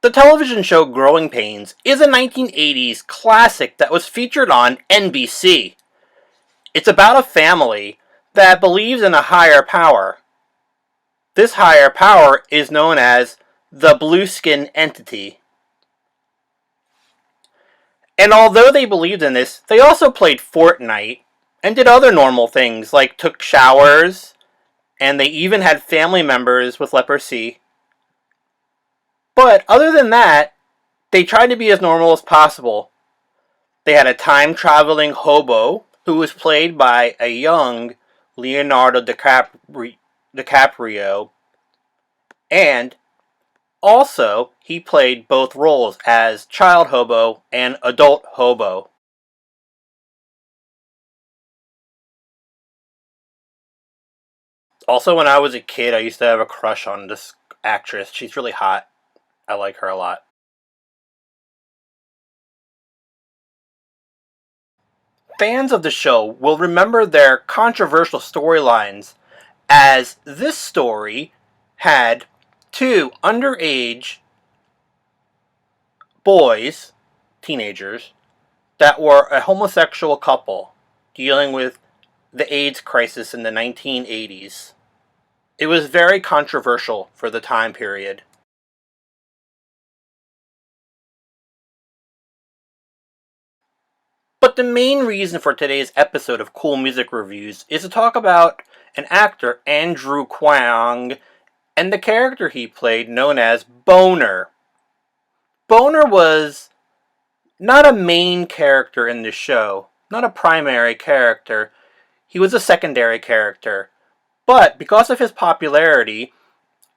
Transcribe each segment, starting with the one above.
The television show Growing Pains is a 1980s classic that was featured on NBC. It's about a family that believes in a higher power. This higher power is known as the Blue Skin Entity. And although they believed in this, they also played Fortnite and did other normal things like took showers, and they even had family members with leprosy. But other than that, they tried to be as normal as possible. They had a time-traveling hobo who was played by a young Leonardo DiCaprio, and also he played both roles as child hobo and adult hobo. Also, when I was a kid, I used to have a crush on this actress. She's really hot. I like her a lot. Fans of the show will remember their controversial storylines, as this story had two underage boys, teenagers, that were a homosexual couple dealing with the AIDS crisis in the 1980s. It was very controversial for the time period. But the main reason for today's episode of Cool Music Reviews is to talk about an actor, Andrew Kwang, and the character he played known as Boner. Boner was not a main character in the show, not a primary character. He was a secondary character. But because of his popularity,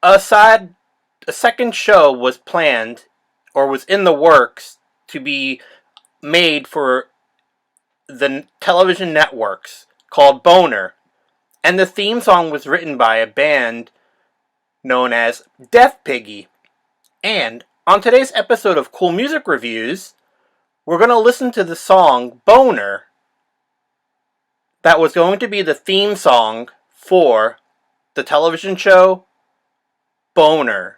a second show was planned, or was in the works, to be made for the television networks called Boner, and the theme song was written by a band known as DEATH PIGGY. And on today's episode of Cool Music Reviews, we're going to listen to the song Boner that was going to be the theme song for the television show Boner,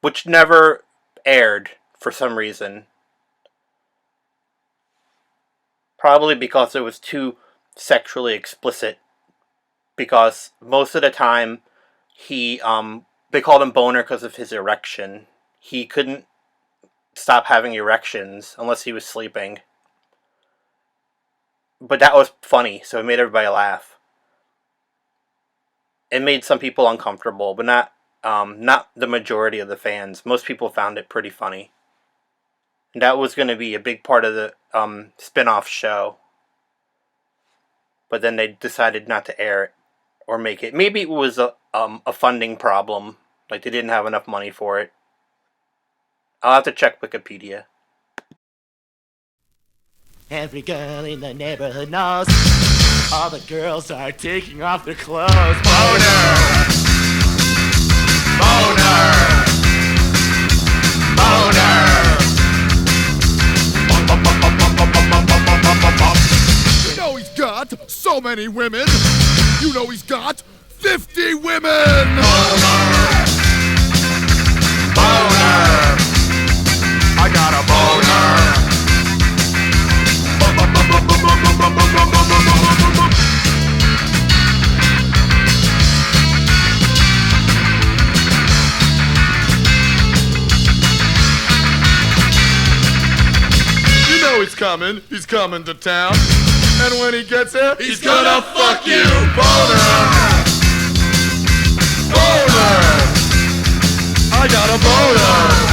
which never aired for some reason. Probably because it was too sexually explicit. Because most of the time, they called him Boner because of his erection. He couldn't stop having erections unless he was sleeping. But that was funny, so it made everybody laugh. It made some people uncomfortable, but not the majority of the fans. Most people found it pretty funny. And that was going to be a big part of the spin-off show. But then they decided not to air it or make it. Maybe it was a funding problem. Like they didn't have enough money for it. I'll have to check Wikipedia. Every girl in the neighborhood knows all the girls are taking off their clothes. Boner! Boner! Boner! You know he's got so many women. You know he's got 50 women. Boner! Boner! I got a boner. You know he's coming to town. And when he gets here, he's gonna fuck you. Boner! Boner! I got a boner!